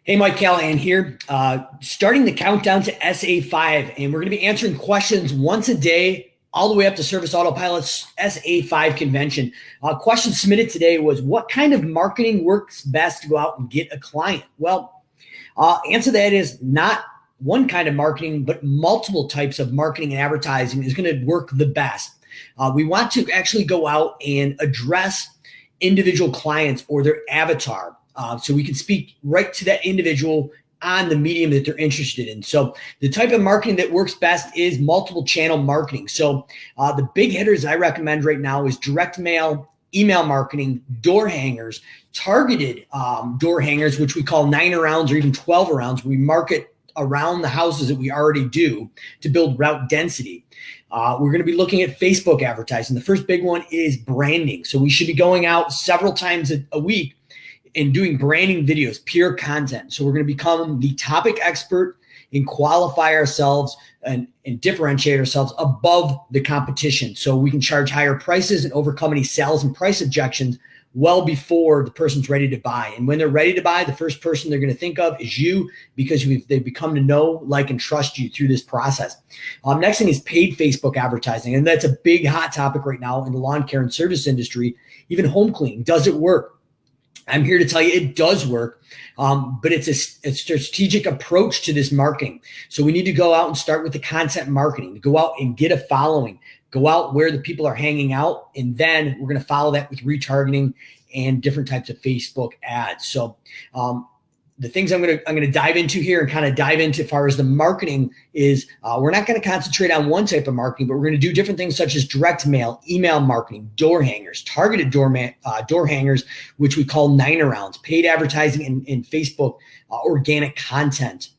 Hey, Mike Callahan here, starting the countdown to SA5, and we're going to be answering questions once a day, all the way up to Service Autopilot's SA5 convention. Question submitted today was, what kind of marketing works best to go out and get a client? Well, answer that is not one kind of marketing, but multiple types of marketing and advertising is going to work the best. We want to actually go out and address individual clients or their avatar. So we can speak right to that individual on the medium that they're interested in. So the type of marketing that works best is multiple channel marketing. So the big hitters I recommend right now is direct mail, email marketing, door hangers, targeted door hangers, which we call 9-arounds or even 12-arounds. We market around the houses that we already do to build route density. We're going to be looking at Facebook advertising. The first big one is branding. So we should be going out several times a week and doing branding videos, pure content. So we're going to become the topic expert and qualify ourselves and differentiate ourselves above the competition. So we can charge higher prices and overcome any sales and price objections well before the person's ready to buy. And when they're ready to buy, the first person they're going to think of is you, because they've become to know, like, and trust you through this process. Next thing is paid Facebook advertising. And that's a big hot topic right now in the lawn care and service industry, even home cleaning. Does it work? I'm here to tell you it does work, but it's a strategic approach to this marketing. So we need to go out and start with the content marketing, go out and get a following, go out where the people are hanging out, and then we're going to follow that with retargeting and different types of Facebook ads. So the things I'm going to dive into here and kind of dive into as far as the marketing is, we're not going to concentrate on one type of marketing, but we're going to do different things such as direct mail, email marketing, door hangers, targeted door hangers, which we call 9-arounds, paid advertising, and Facebook organic content.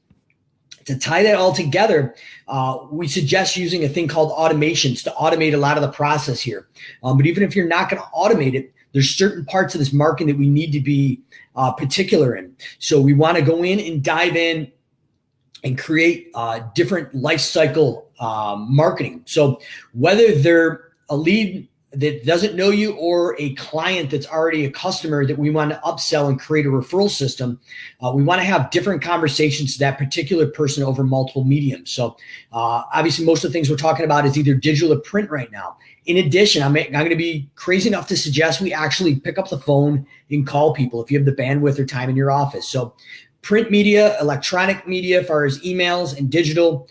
To tie that all together, we suggest using a thing called automations to automate a lot of the process here. But even if you're not going to automate it, there's certain parts of this marketing that we need to be particular in. So we want to go in and dive in and create different life cycle marketing. So whether they're a lead that doesn't know you or a client that's already a customer that we want to upsell and create a referral system, we want to have different conversations to that particular person over multiple mediums. So obviously most of the things we're talking about is either digital or print right now. In addition, I'm going to be crazy enough to suggest we actually pick up the phone and call people if you have the bandwidth or time in your office. So print media, electronic media, as far as emails and digital,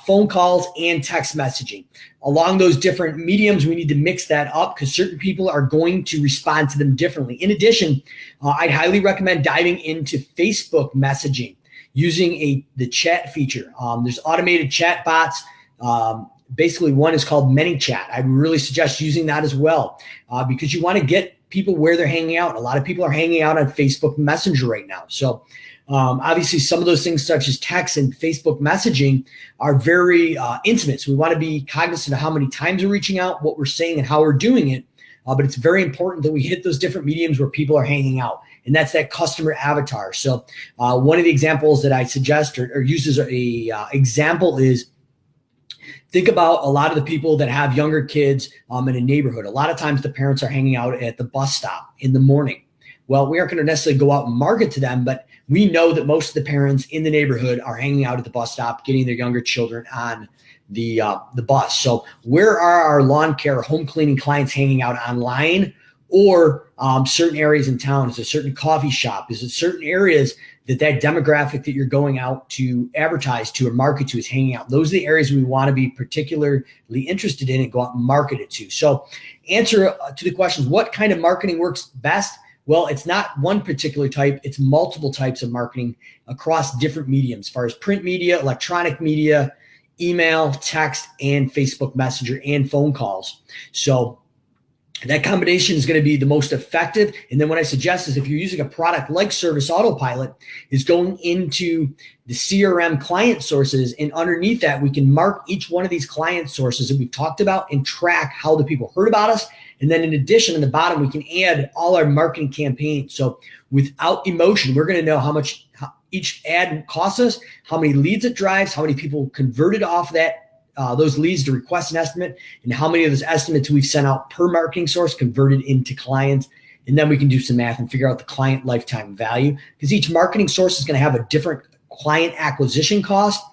phone calls, and text messaging. Along those different mediums, we need to mix that up because certain people are going to respond to them differently. In addition, I'd highly recommend diving into Facebook messaging using the chat feature. There's automated chat bots. Basically, one is called ManyChat. I really suggest using that as well because you want to get people where they're hanging out. A lot of people are hanging out on Facebook Messenger right now. So obviously, some of those things such as text and Facebook messaging are very intimate. So we want to be cognizant of how many times we're reaching out, what we're saying, and how we're doing it. But it's very important that we hit those different mediums where people are hanging out. And that's that customer avatar. So one of the examples that I suggest or use as a example is, think about a lot of the people that have younger kids in a neighborhood. A lot of times the parents are hanging out at the bus stop in the morning. Well, we aren't going to necessarily go out and market to them, but we know that most of the parents in the neighborhood are hanging out at the bus stop, getting their younger children on the bus. So where are our lawn care, home cleaning clients hanging out online or certain areas in town? Is it a certain coffee shop? Is it certain areas that demographic that you're going out to advertise to or market to is hanging out? Those are the areas we want to be particularly interested in and go out and market it to. So answer to the questions, what kind of marketing works best? Well, it's not one particular type. It's multiple types of marketing across different mediums, as far as print media, electronic media, email, text, and Facebook Messenger, and phone calls. So that combination is going to be the most effective. And then what I suggest is if you're using a product like Service Autopilot, is going into the CRM Client Sources. And underneath that, we can mark each one of these client sources that we've talked about and track how the people heard about us. And then in addition, in the bottom, we can add all our marketing campaigns. So without emotion, we're going to know how much each ad costs us, how many leads it drives, how many people converted off that those leads to request an estimate, and how many of those estimates we've sent out per marketing source converted into clients And then we can do some math and figure out the client lifetime value, because each marketing source is going to have a different client acquisition cost.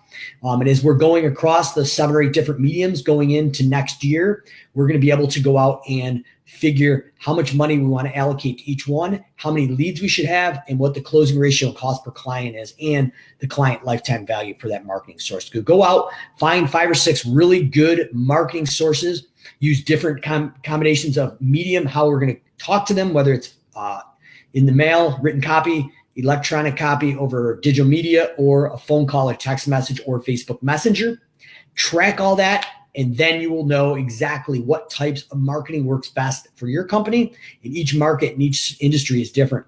And as we're going across the 7 or 8 different mediums going into next year, we're going to be able to go out and figure how much money we want to allocate to each one, how many leads we should have, and what the closing ratio cost per client is, and the client lifetime value for that marketing source. Go out, find 5 or 6 really good marketing sources, use different combinations of medium, how we're going to talk to them, whether it's in the mail, written copy, electronic copy over digital media, or a phone call or text message or Facebook Messenger. Track all that, and then you will know exactly what types of marketing works best for your company. And each market and each industry is different.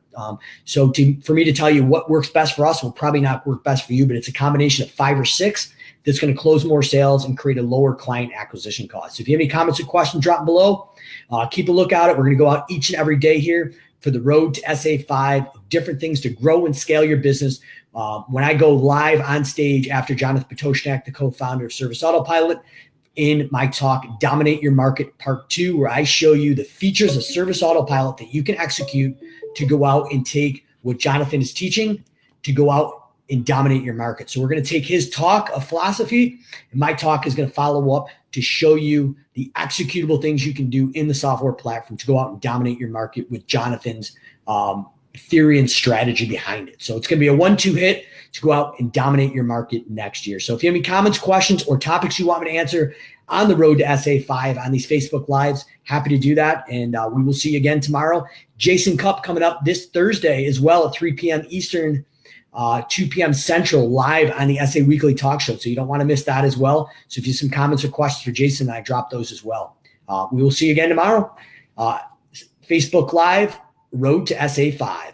So for me to tell you what works best for us will probably not work best for you, but it's a combination of 5 or 6 that's going to close more sales and create a lower client acquisition cost. So if you have any comments or questions, drop them below. Keep a look at it. We're going to go out each and every day here for the road to SA5, different things to grow and scale your business. When I go live on stage after Jonathan Potoshnak, the co-founder of Service Autopilot, in my talk, Dominate Your Market Part 2, where I show you the features of Service Autopilot that you can execute to go out and take what Jonathan is teaching to go out and dominate your market. So we're going to take his talk of philosophy, and my talk is going to follow up to show you the executable things you can do in the software platform to go out and dominate your market with Jonathan's theory and strategy behind it. So it's going to be a 1-2 hit to go out and dominate your market next year. So if you have any comments, questions, or topics you want me to answer on the road to SA5 on these Facebook Lives, happy to do that. And we will see you again tomorrow. Jason Cupp coming up this Thursday as well at 3 p.m. Eastern, 2 p.m. Central, live on the SA Weekly Talk Show. So you don't want to miss that as well. So if you have some comments or questions for Jason, I drop those as well. We will see you again tomorrow. Facebook Live, Road to SA5.